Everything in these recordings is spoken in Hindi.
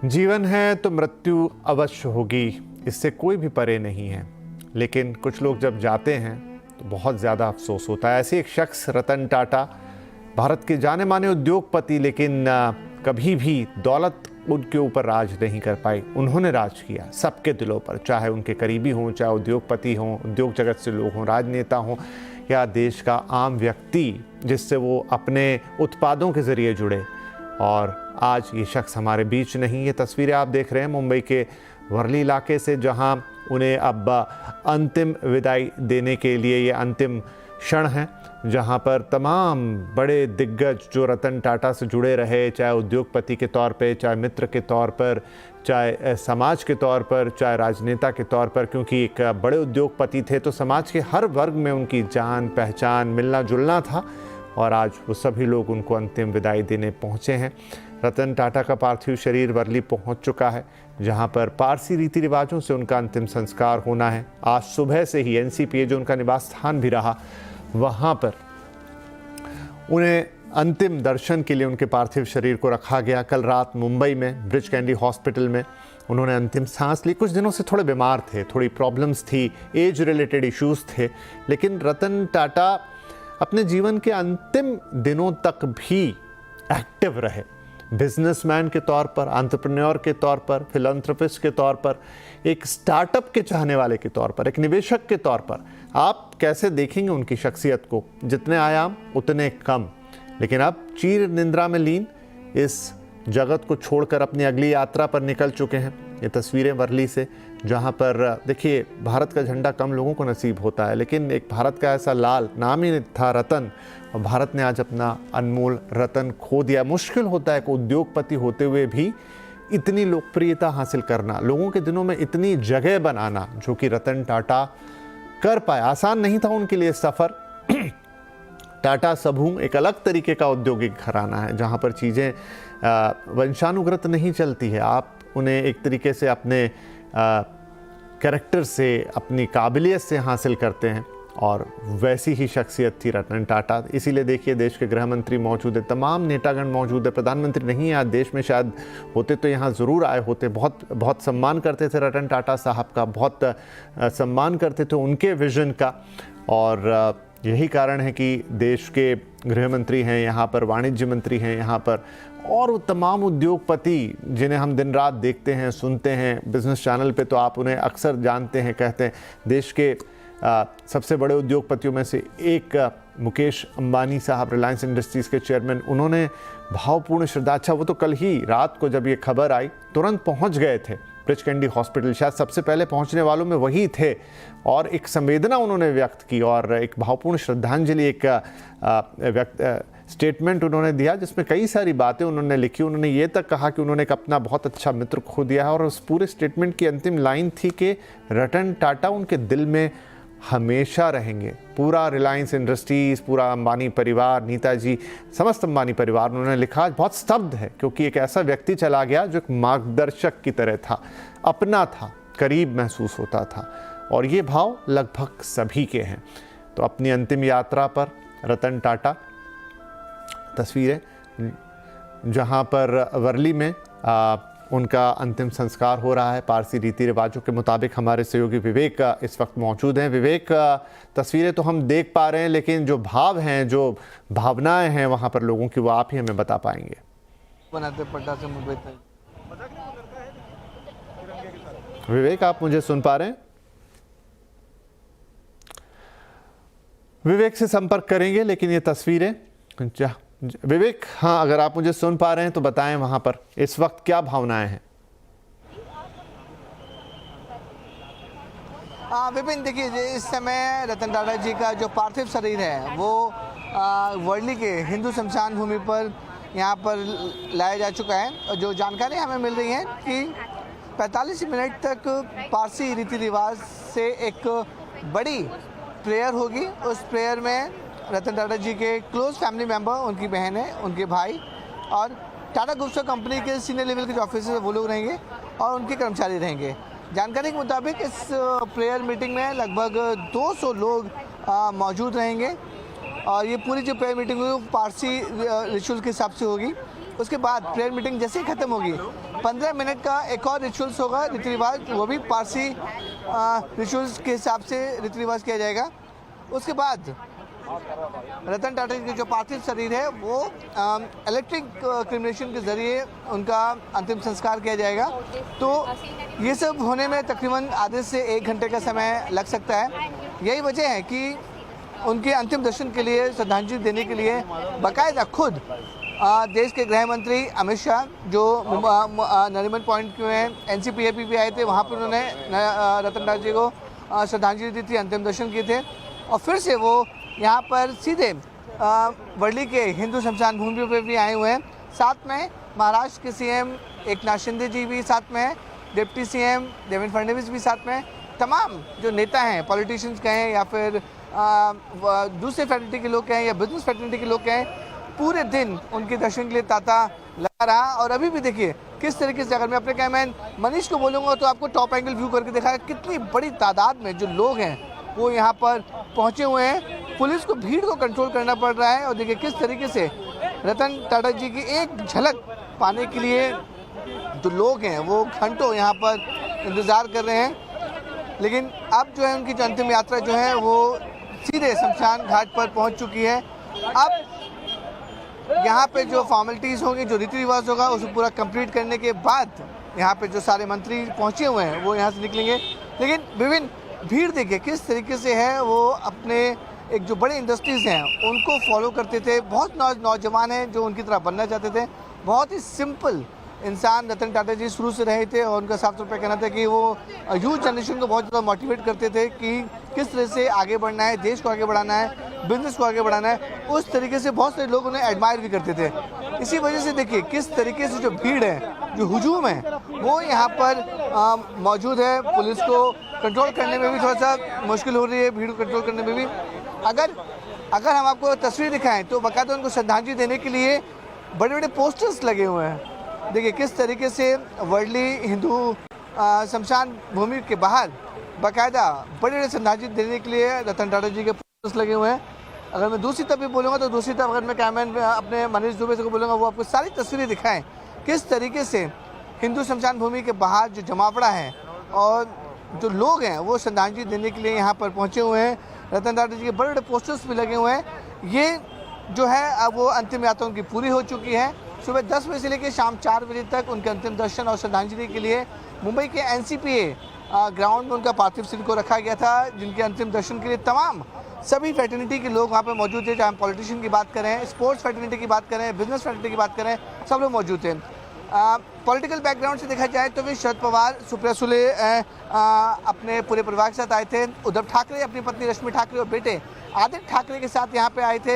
जीवन है तो मृत्यु अवश्य होगी, इससे कोई भी परे नहीं है। लेकिन कुछ लोग जब जाते हैं तो बहुत ज़्यादा अफसोस होता है। ऐसे एक शख्स रतन टाटा, भारत के जाने माने उद्योगपति, लेकिन कभी भी दौलत उनके ऊपर राज नहीं कर पाई। उन्होंने राज किया सबके दिलों पर, चाहे उनके करीबी हों, चाहे उद्योगपति हों, उद्योग जगत से लोग हों, राजनेता हों या देश का आम व्यक्ति जिससे वो अपने उत्पादों के ज़रिए जुड़े। और आज ये शख्स हमारे बीच नहीं। ये तस्वीरें आप देख रहे हैं मुंबई के वर्ली इलाके से, जहां उन्हें अब अंतिम विदाई देने के लिए ये अंतिम क्षण है, जहां पर तमाम बड़े दिग्गज जो रतन टाटा से जुड़े रहे, चाहे उद्योगपति के तौर पे, चाहे मित्र के तौर पर, चाहे समाज के तौर पर, चाहे राजनेता के तौर पर, क्योंकि एक बड़े उद्योगपति थे तो समाज के हर वर्ग में उनकी जान पहचान मिलना जुलना था। और आज वो सभी लोग उनको अंतिम विदाई देने पहुँचे हैं। रतन टाटा का पार्थिव शरीर वर्ली पहुंच चुका है, जहां पर पारसी रीति रिवाजों से उनका अंतिम संस्कार होना है। आज सुबह से ही एनसीपीए, जो उनका निवास स्थान भी रहा, वहां पर उन्हें अंतिम दर्शन के लिए उनके पार्थिव शरीर को रखा गया। कल रात मुंबई में ब्रिच कैंडी हॉस्पिटल में उन्होंने अंतिम सांस ली। कुछ दिनों से थोड़े बीमार थे, थोड़ी प्रॉब्लम्स थी, एज रिलेटेड इश्यूज थे, लेकिन रतन टाटा अपने जीवन के अंतिम दिनों तक भी एक्टिव रहे। बिजनेसमैन के तौर पर, एंटरप्रेन्योर के तौर पर, फिलैंथ्रोपिस्ट के तौर पर, एक स्टार्टअप के चाहने वाले के तौर पर, एक निवेशक के तौर पर, आप कैसे देखेंगे उनकी शख्सियत को? जितने आयाम उतने कम। लेकिन अब चीर निंद्रा में लीन इस जगत को छोड़कर अपनी अगली यात्रा पर निकल चुके हैं। ये तस्वीरें वर्ली से, जहाँ पर देखिए भारत का झंडा कम लोगों को नसीब होता है, लेकिन एक भारत का ऐसा लाल, नाम ही था रतन, और भारत ने आज अपना अनमोल रतन खो दिया। मुश्किल होता है कि उद्योगपति होते हुए भी इतनी लोकप्रियता हासिल करना, लोगों के दिनों में इतनी जगह बनाना, जो कि रतन टाटा कर पाए। आसान नहीं था उनके लिए सफ़र। टाटा समूह एक अलग तरीके का औद्योगिक घराना है, जहाँ पर चीज़ें वंशानुगत नहीं चलती है। आप उन्हें एक तरीके से अपने कैरेक्टर से, अपनी काबिलियत से हासिल करते हैं, और वैसी ही शख्सियत थी रतन टाटा। इसीलिए देखिए देश के गृह मंत्री मौजूद है, तमाम नेतागण मौजूद है। प्रधानमंत्री नहीं है आज देश में, शायद होते तो यहाँ ज़रूर आए होते। बहुत सम्मान करते थे रतन टाटा साहब का, बहुत सम्मान करते थे उनके विजन का। और यही कारण है कि देश के गृह मंत्री हैं यहाँ पर, वाणिज्य मंत्री हैं यहाँ पर, और वो तमाम उद्योगपति जिन्हें हम दिन रात देखते हैं, सुनते हैं बिजनेस चैनल पे, तो आप उन्हें अक्सर जानते हैं। कहते हैं देश के सबसे बड़े उद्योगपतियों में से एक मुकेश अंबानी साहब, रिलायंस इंडस्ट्रीज़ के चेयरमैन, उन्होंने भावपूर्ण श्रद्धा, अच्छा वो तो कल ही रात को जब ये खबर आई तुरंत पहुंच गए थे ब्रिच कैंडी हॉस्पिटल, शायद सबसे पहले पहुंचने वालों में वही थे, और एक संवेदना उन्होंने व्यक्त की और एक भावपूर्ण श्रद्धांजलि, एक स्टेटमेंट उन्होंने दिया, जिसमें कई सारी बातें उन्होंने लिखी। उन्होंने ये तक कहा कि उन्होंने एक अपना बहुत अच्छा मित्र खो दिया है, और उस पूरे स्टेटमेंट की अंतिम लाइन थी कि रतन टाटा उनके दिल में हमेशा रहेंगे। पूरा रिलायंस इंडस्ट्रीज़, पूरा अंबानी परिवार, नेताजी, समस्त अंबानी परिवार, उन्होंने लिखा। बहुत स्तब्ध है, क्योंकि एक ऐसा व्यक्ति चला गया जो एक मार्गदर्शक की तरह था, अपना था, करीब महसूस होता था, और ये भाव लगभग सभी के हैं। तो अपनी अंतिम यात्रा पर रतन टाटा, तस्वीरें जहां पर वर्ली में उनका अंतिम संस्कार हो रहा है पारसी रीति रिवाजों के मुताबिक। हमारे सहयोगी विवेक इस वक्त मौजूद हैं। विवेक, तस्वीरें तो हम देख पा रहे हैं, लेकिन जो भाव हैं, जो भावनाएं हैं वहां पर लोगों की, वो आप ही हमें बता पाएंगे। विवेक, आप मुझे सुन पा रहे हैं? विवेक से संपर्क करेंगे, लेकिन ये तस्वीरें, विवेक, हाँ, अगर आप मुझे सुन पा रहे हैं तो बताएं वहां पर इस वक्त क्या भावनाएं हैं? विपिन, देखिए इस समय रतन टाटा जी का जो पार्थिव शरीर है वो वर्ली के हिंदू शमशान भूमि पर यहाँ पर लाया जा चुका है। और जो जानकारी हमें मिल रही है कि 45 मिनट तक पारसी रीति रिवाज से एक बड़ी प्रेयर होगी। उस प्रेयर में रतन टाटा जी के क्लोज फैमिली मेंबर, उनकी बहनें, उनके भाई और टाटा ग्रुप कंपनी के सीनियर लेवल के जो ऑफिसर वो लोग रहेंगे और उनके कर्मचारी रहेंगे। जानकारी के मुताबिक इस प्रेयर मीटिंग में लगभग 200 लोग मौजूद रहेंगे और ये पूरी जो प्रेयर मीटिंग होगी वो पारसी रिचुअल के हिसाब से होगी। उसके बाद प्रेयर मीटिंग जैसे ही खत्म होगी 15 मिनट का एक और रिचुअल्स होगा, रीति रिवाज, वो भी पारसी रिचुअल्स के हिसाब से रीति रिवाज किया जाएगा। उसके बाद रतन टाटा जी का जो पार्थिव शरीर है वो इलेक्ट्रिक क्रिमिनेशन के ज़रिए उनका अंतिम संस्कार किया जाएगा। तो ये सब होने में तकरीबन आधे से 1 घंटे का समय लग सकता है। यही वजह है कि उनके अंतिम दर्शन के लिए, श्रद्धांजलि देने के लिए बाकायदा खुद देश के गृह मंत्री अमित शाह जो नरीमन पॉइंट में NCPAP भी आए थे, वहाँ पर उन्होंने रतन टाटा जी को श्रद्धांजलि दी थी, अंतिम दर्शन किए थे। और फिर से वो यहाँ पर सीधे वर्ली के हिंदू शमशान भूमि पर भी आए हुए हैं। साथ में महाराष्ट्र के CM एकनाथ शिंदे जी भी साथ में हैं, डिप्टी CM देवेंद्र फडणवीस भी साथ में हैं। तमाम जो नेता हैं, पॉलिटिशियंस कहें या फिर दूसरे फैकल्टी के लोग कहें या बिजनेस फैकल्टी के लोग कहें, पूरे दिन उनके दर्शन के लिए तांता लगा रहा। और अभी भी देखिए किस तरीके से, अगर मैं अपने कैमरामैन मनीष को बोलूँगा तो आपको टॉप एंगल व्यू करके दिखाया कितनी बड़ी तादाद में जो लोग हैं वो यहाँ पर पहुँचे हुए हैं। पुलिस को भीड़ को कंट्रोल करना पड़ रहा है। और देखिए किस तरीके से रतन टाटा जी की एक झलक पाने के लिए जो लोग हैं वो घंटों यहाँ पर इंतज़ार कर रहे हैं। लेकिन अब जो है उनकी जो अंतिम यात्रा जो है वो सीधे शमशान घाट पर पहुँच चुकी है। अब यहाँ पे जो फॉर्मेलिटीज़ होंगी, जो रीति रिवाज होगा, उसे पूरा कंप्लीट करने के बाद यहाँ पे जो सारे मंत्री पहुँचे हुए हैं वो यहाँ से निकलेंगे। लेकिन विभिन्न भीड़ देखिए किस तरीके से है, वो अपने एक जो बड़े इंडस्ट्रीज़ हैं उनको फॉलो करते थे। बहुत नौजवान हैं जो उनकी तरह बनना चाहते थे। बहुत ही सिंपल इंसान रतन टाटा जी शुरू से रहे थे और उनका साफ तौर पर कहना था कि वो यूथ जनरेशन को बहुत ज़्यादा मोटिवेट करते थे कि किस तरह से आगे बढ़ना है, देश को आगे बढ़ाना है, बिजनेस को आगे बढ़ाना है। उस तरीके से बहुत सारे लोग उन्हें एडमायर भी करते थे। इसी वजह से देखिए किस तरीके से जो भीड़ है, जो हुजूम है, वो यहाँ पर मौजूद है। पुलिस को कंट्रोल करने में भी थोड़ा सा मुश्किल हो रही है, भीड़ को कंट्रोल करने में भी। अगर हम आपको तस्वीर दिखाएं तो बाकायदा उनको श्रद्धांजलि देने के लिए बड़े बड़े पोस्टर्स लगे हुए हैं। देखिए किस तरीके से वर्ली हिंदू शमशान भूमि के बाहर बाकायदा बड़े बड़े श्रद्धांजलि देने के लिए रतन टाटा जी के पोस्टर्स लगे हुए हैं। अगर मैं दूसरी तरफ भी बोलूँगा तो दूसरी तरफ अगर मैं कैमरामैन अपने मनीष दुबे से को बोलूँगा वो आपको सारी तस्वीरें दिखाएं किस तरीके से हिंदू शमशान भूमि के बाहर जो जमावड़ा है और जो लोग हैं वो श्रद्धांजलि देने के लिए यहाँ पर पहुँचे हुए हैं। रतन टाटा जी के बड़े बड़े पोस्टर्स भी लगे हुए हैं। ये जो है अब वो अंतिम यात्रा उनकी पूरी हो चुकी है। सुबह 10 बजे से लेकर शाम 4 बजे तक उनके अंतिम दर्शन और श्रद्धांजलि के लिए मुंबई के NCPA ग्राउंड में उनका पार्थिव शरीर को रखा गया था, जिनके अंतिम दर्शन के लिए तमाम सभी फैटर्निटी के लोग वहाँ पे मौजूद थे। चाहे हम पॉलिटिशियन की बात करें, स्पोर्ट्स फैटर्निटी की बात करें, बिजनेस फैटर्निटी की बात करें, सब लोग मौजूद थे। पॉलिटिकल बैकग्राउंड से देखा जाए तो भी शरद पवार, सुप्रिया सुले अपने पूरे परिवार के साथ आए थे। उद्धव ठाकरे अपनी पत्नी रश्मि ठाकरे और बेटे आदित्य ठाकरे के साथ यहाँ पे आए थे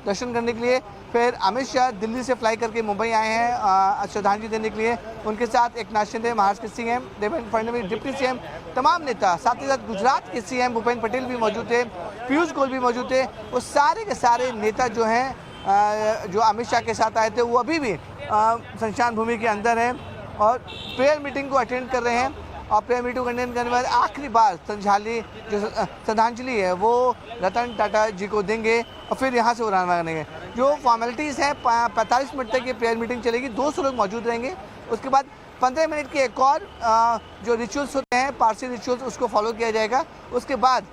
दर्शन करने के लिए। फिर अमित शाह दिल्ली से फ्लाई करके मुंबई आए हैं श्रद्धांजलि देने के लिए। उनके साथ एकनाथ शिंदे, महाराष्ट्र के CM Devendra Fadnavis, deputy CM, तमाम नेता, साथ ही साथ गुजरात के CM भूपेंद्र पटेल भी मौजूद थे, पीयूष गोयल भी मौजूद थे। वो सारे के सारे नेता जो हैं जो अमित शाह के साथ आए थे वो अभी भी शमशान भूमि के अंदर हैं और प्रेयर मीटिंग को अटेंड कर रहे हैं। और प्रेयर मीटिंग को अटेंड करने के बाद आखिरी बार श्रद्धांजलि है वो रतन टाटा जी को देंगे और फिर यहाँ से उड़ान भरेंगे। जो फॉर्मेलिटीज़ हैं 45 मिनट तक ये प्रेयर मीटिंग चलेगी, 200 लोग मौजूद रहेंगे। उसके बाद 15 मिनट के एक और जो रिचुअल्स होते हैं, पारसी रिचुअल्स, उसको फॉलो किया जाएगा। उसके बाद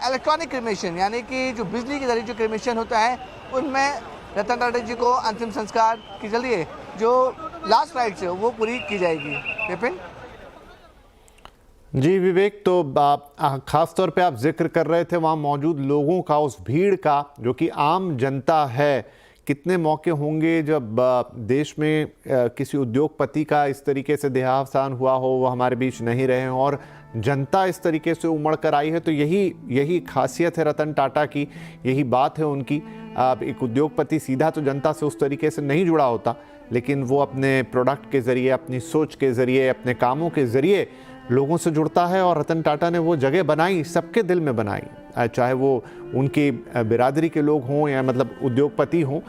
इलेक्ट्रॉनिक क्रिमेशन यानी कि जो बिजली के जरिए जो क्रिमेशन होता है उनमें रतन टाटा जी को अंतिम संस्कार के जरिए जो लास्ट राइट्स है वो पूरी की जाएगी। विपिन जी विवेक, तो खास तौर पे आप जिक्र कर रहे थे वहाँ मौजूद लोगों का, उस भीड़ का जो कि आम जनता है। कितने मौके होंगे जब देश में किसी उद्योगपति का इस तरीके से देहावसान हुआ हो, वो हमारे बीच नहीं रहे हों और जनता इस तरीके से उमड़ कर आई है। तो यही खासियत है रतन टाटा की, यही बात है उनकी। एक उद्योगपति सीधा तो जनता से उस तरीके से नहीं जुड़ा होता, लेकिन वो अपने प्रोडक्ट के ज़रिए, अपनी सोच के ज़रिए, अपने कामों के ज़रिए लोगों से जुड़ता है और रतन टाटा ने वो जगह बनाई, सबके दिल में बनाई, चाहे वो उनकी बिरादरी के लोग हों या मतलब उद्योगपति हों,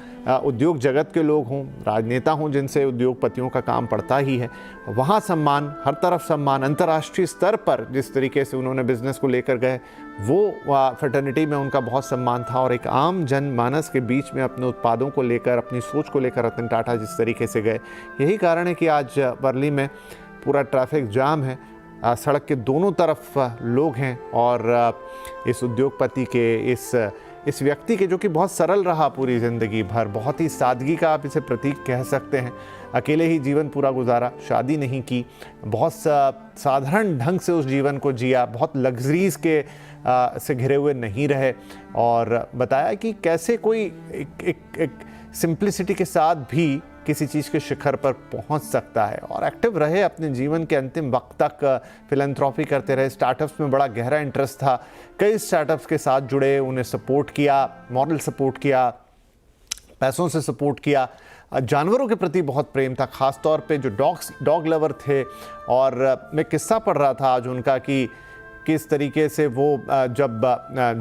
उद्योग जगत के लोग हों, राजनेता हों जिनसे उद्योगपतियों का काम पड़ता ही है। वहाँ सम्मान, हर तरफ सम्मान, अंतर्राष्ट्रीय स्तर पर जिस तरीके से उन्होंने बिजनेस को लेकर गए, वो फ्रेटर्निटी में उनका बहुत सम्मान था। और एक आम जनमानस के बीच में अपने उत्पादों को लेकर, अपनी सोच को लेकर रतन टाटा जिस तरीके से गए, यही कारण है कि आज वर्ली में पूरा ट्रैफिक जाम है, सड़क के दोनों तरफ लोग हैं। और इस उद्योगपति के, इस व्यक्ति के, जो कि बहुत सरल रहा पूरी ज़िंदगी भर, बहुत ही सादगी का आप इसे प्रतीक कह सकते हैं, अकेले ही जीवन पूरा गुजारा, शादी नहीं की, बहुत साधारण ढंग से उस जीवन को जिया, बहुत लग्जरीज के से घिरे हुए नहीं रहे। और बताया कि कैसे कोई एक सिंप्लिसिटी के साथ भी किसी चीज़ के शिखर पर पहुंच सकता है। और एक्टिव रहे अपने जीवन के अंतिम वक्त तक, फिलैंथ्रोपी करते रहे, स्टार्टअप्स में बड़ा गहरा इंटरेस्ट था, कई स्टार्टअप्स के साथ जुड़े, उन्हें सपोर्ट किया, मॉरल सपोर्ट किया, पैसों से सपोर्ट किया, जानवरों के प्रति बहुत प्रेम था, ख़ास तौर पे जो डॉग लवर थे। और मैं किस्सा पढ़ रहा था आज उनका कि किस तरीके से वो जब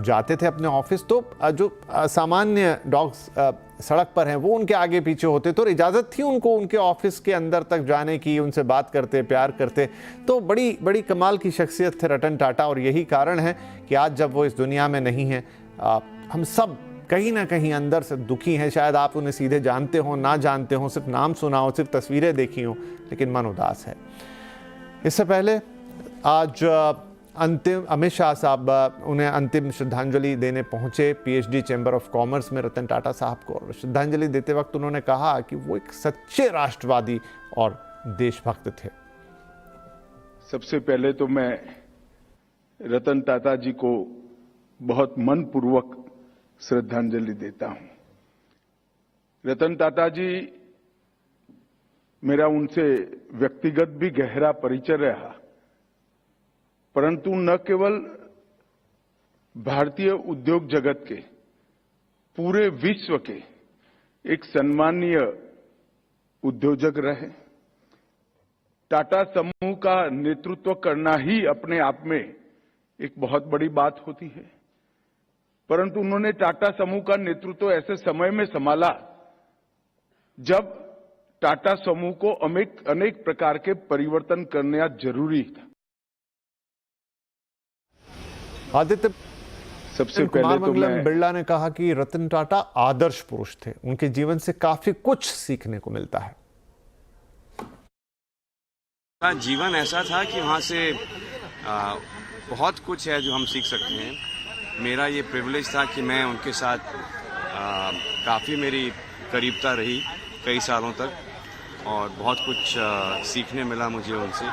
जाते थे अपने ऑफिस, तो जो सामान्य डॉग्स सड़क पर हैं वो उनके आगे पीछे होते, तो इजाज़त थी उनको उनके ऑफिस के अंदर तक जाने की, उनसे बात करते, प्यार करते। तो बड़ी बड़ी कमाल की शख्सियत थे रतन टाटा। और यही कारण है कि आज जब वो इस दुनिया में नहीं हैं, हम सब कहीं ना कहीं अंदर से दुखी हैं। शायद आप उन्हें सीधे जानते हो, ना जानते हो, सिर्फ नाम सुना हो, सिर्फ तस्वीरें देखी हो, लेकिन मन उदास है। इससे पहले आज अंतिम अमित शाह साहब उन्हें अंतिम श्रद्धांजलि देने पहुंचे पीएचडी चैम्बर ऑफ कॉमर्स में रतन टाटा साहब को। और श्रद्धांजलि देते वक्त उन्होंने कहा कि वो एक सच्चे राष्ट्रवादी और देशभक्त थे। सबसे पहले तो मैं रतन टाटा जी को बहुत मनपूर्वक श्रद्धांजलि देता हूं। रतन टाटा जी, मेरा उनसे व्यक्तिगत भी गहरा परिचय रहा, परंतु न केवल भारतीय उद्योग जगत के, पूरे विश्व के एक सम्मानीय उद्योजक रहे। टाटा समूह का नेतृत्व करना ही अपने आप में एक बहुत बड़ी बात होती है, परंतु उन्होंने टाटा समूह का नेतृत्व ऐसे समय में संभाला जब टाटा समूह को अनेक प्रकार के परिवर्तन करना जरूरी था। आदित्य, सबसे कुमार पहले तो मंगलम बिरला ने कहा कि रतन टाटा आदर्श पुरुष थे, उनके जीवन से काफी कुछ सीखने को मिलता है। जीवन ऐसा था कि वहाँ से बहुत कुछ है जो हम सीख सकते हैं। मेरा ये प्रिविलेज था कि मैं उनके साथ काफ़ी मेरी करीबता रही कई सालों तक, और बहुत कुछ सीखने मिला मुझे उनसे,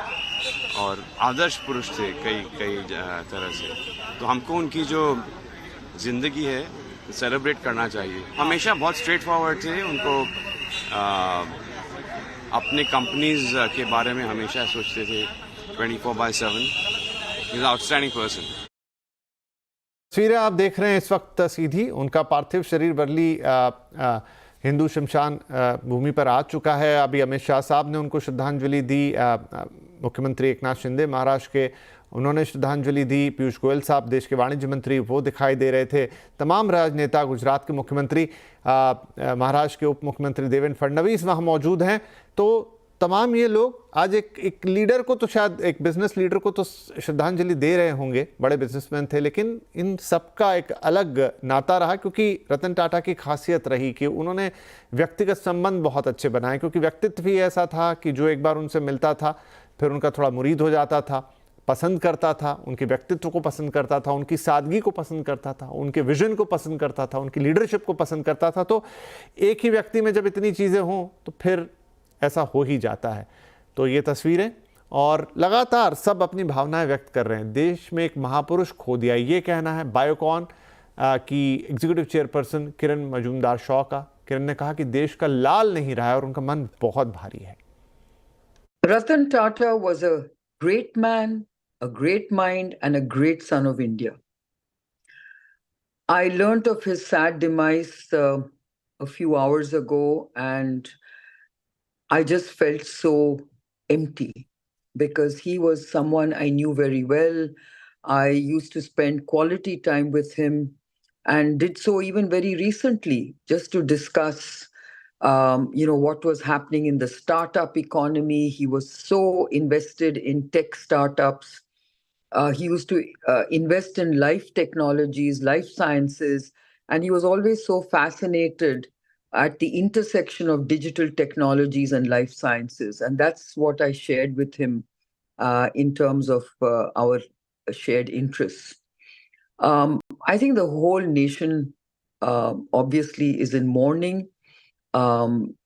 और आदर्श पुरुष थे कई तरह से। तो हमको उनकी जो ज़िंदगी है सेलिब्रेट करना चाहिए। हमेशा बहुत स्ट्रेट फॉरवर्ड थे, उनको अपने कंपनीज के बारे में हमेशा सोचते थे 24/7। Is outstanding person. तस्वीरें आप देख रहे हैं इस वक्त सीधी, उनका पार्थिव शरीर वर्ली हिंदू शमशान भूमि पर आ चुका है। अभी अमित शाह साहब ने उनको श्रद्धांजलि दी, मुख्यमंत्री एकनाथ शिंदे महाराष्ट्र के, उन्होंने श्रद्धांजलि दी, पीयूष गोयल साहब देश के वाणिज्य मंत्री वो दिखाई दे रहे थे, तमाम राजनेता, गुजरात के मुख्यमंत्री, महाराष्ट्र के उप मुख्यमंत्री देवेंद्र फडणवीस वहाँ मौजूद हैं। तो तमाम ये लोग आज एक लीडर को, तो शायद एक बिजनेस लीडर को तो श्रद्धांजलि दे रहे होंगे, बड़े बिजनेसमैन थे, लेकिन इन सबका एक अलग नाता रहा, क्योंकि रतन टाटा की खासियत रही कि उन्होंने व्यक्तिगत संबंध बहुत अच्छे बनाए, क्योंकि व्यक्तित्व भी ऐसा था कि जो एक बार उनसे मिलता था फिर उनका थोड़ा मुरीद हो जाता था, पसंद करता था, उनके व्यक्तित्व को पसंद करता था, उनकी सादगी को पसंद करता था, उनके विजन को पसंद करता था, उनकी लीडरशिप को पसंद करता था। तो एक ही व्यक्ति में जब इतनी चीज़ें हों तो फिर ऐसा हो ही जाता है। तो ये तस्वीरें, और लगातार सब अपनी भावनाएं व्यक्त कर रहे हैं। देश में एक महापुरुष खो दिया, ये कहना है बायोकॉन की एग्जीक्यूटिव चेयरपर्सन किरण मजूमदार शॉ का। किरण ने कहा कि देश का लाल नहीं रहा है और उनका मन बहुत भारी है। Ratan Tata was a great man, a great mind, and a great son of India. I learnt of his sad demise a few hours ago, and I just felt so empty because he was someone I knew very well. I used to spend quality time with him and did so even very recently just to discuss what was happening in the startup economy. He was so invested in tech startups. He used to invest in life technologies, life sciences, and he was always so fascinated at the intersection of digital technologies and life sciences. And that's what I shared with him in terms of our shared interests. I think the whole nation obviously is in mourning.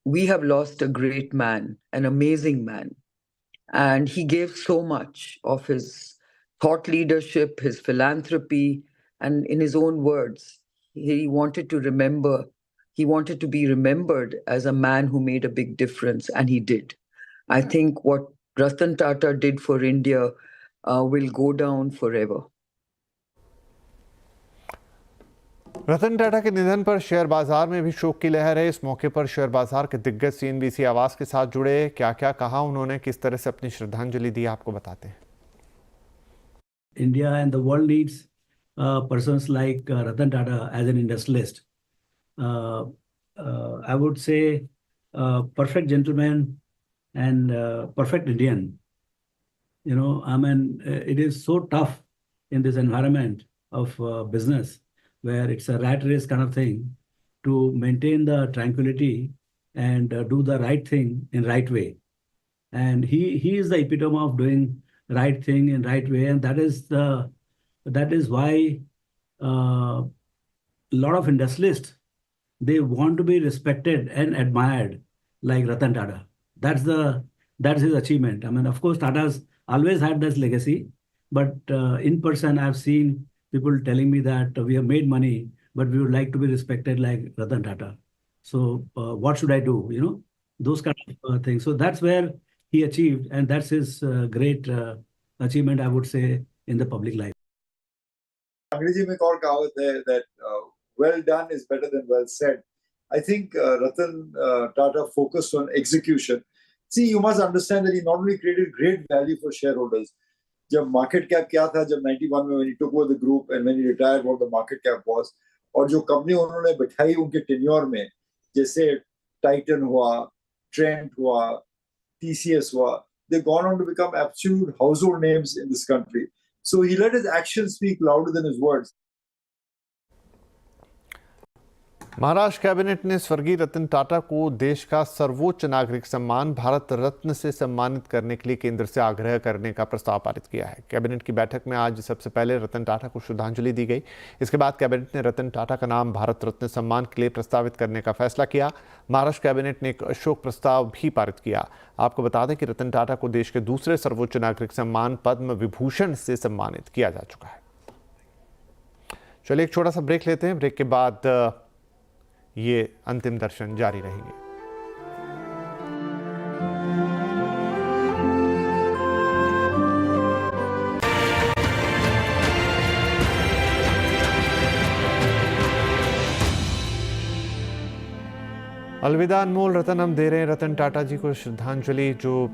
We have lost a great man, an amazing man. And he gave so much of his thought leadership, his philanthropy, and in his own words, he wanted to be remembered as a man who made a big difference, and he did. I think what Ratan Tata did for India will go down forever. Ratan Tata के निधन पर शेयर बाजार में भी शोक की लहर है। इस मौके पर शेयर बाजार के दिग्गज CNBC आवाज के साथ जुड़े। क्या क्या कहा उन्होंने, किस तरह से अपनी श्रद्धांजलि दी, आपको बताते हैं। India and the world needs persons like Ratan Tata as an industrialist. I would say perfect gentleman and perfect Indian. It is so tough in this environment of business, where it's a rat race kind of thing, to maintain the tranquility and do the right thing in right way. And he is the epitome of doing right thing in right way, and that is why a lot of industrialists, they want to be respected and admired like Ratan Tata. That's his achievement. Of course, Tata's always had this legacy, but in person, I've seen people telling me that we have made money, but we would like to be respected like Ratan Tata. So what should I do? Those kind of things. So that's where he achieved, and that's his great achievement, I would say, in the public life. अंग्रेजी में एक और कहावत है that well done is better than well said. I think Ratan Tata focused on execution. See, you must understand that he not only created great value for shareholders. जब market cap क्या था जब 91 में when he took over the group and when he retired, what the market cap was, और जो कंपनी उन्होंने बैठाई उनके टेन्योर में, जैसे टाइटन हुआ, ट्रेंट हुआ, TCS हुआ, they've gone on to become absolute household names in this country. So he let his actions speak louder than his words. Maharashtra cabinet ने स्वर्गीय रतन टाटा को देश का सर्वोच्च नागरिक सम्मान भारत रत्न से सम्मानित करने के लिए केंद्र से आग्रह करने का प्रस्ताव पारित किया है। कैबिनेट की बैठक में आज सबसे पहले रतन टाटा को श्रद्धांजलि दी गई। इसके बाद कैबिनेट ने रतन टाटा का नाम भारत रत्न सम्मान के लिए प्रस्तावित करने का फैसला किया। महाराष्ट्र कैबिनेट ने एक अशोक प्रस्ताव भी पारित किया। आपको बता दें कि रतन टाटा को देश के दूसरे सर्वोच्च नागरिक सम्मान पद्म विभूषण से सम्मानित किया जा चुका है। चलिए एक छोटा सा ब्रेक लेते हैं। ब्रेक के बाद ये अंतिम दर्शन जारी रहेंगे। अलविदा अनमोल रतन हम दे रहे हैं रतन टाटा जी को श्रद्धांजलि, जो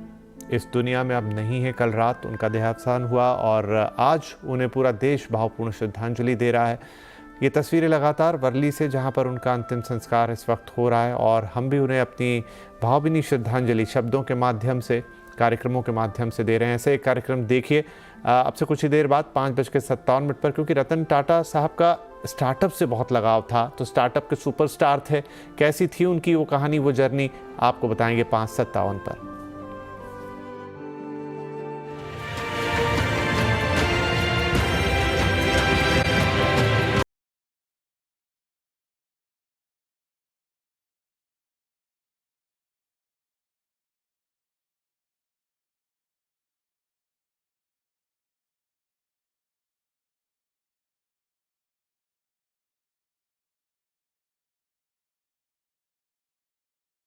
इस दुनिया में अब नहीं है। कल रात उनका देहावसान हुआ और आज उन्हें पूरा देश भावपूर्ण श्रद्धांजलि दे रहा है। ये तस्वीरें लगातार वर्ली से, जहां पर उनका अंतिम संस्कार इस वक्त हो रहा है, और हम भी उन्हें अपनी भावभीनी श्रद्धांजलि शब्दों के माध्यम से, कार्यक्रमों के माध्यम से दे रहे हैं। ऐसे एक कार्यक्रम देखिए अब से कुछ ही देर बाद 5:57 पर, क्योंकि रतन टाटा साहब का स्टार्टअप से बहुत लगाव था, तो स्टार्टअप के सुपरस्टार थे। कैसी थी उनकी वो कहानी, वो जर्नी, आपको बताएंगे 5:57 पर।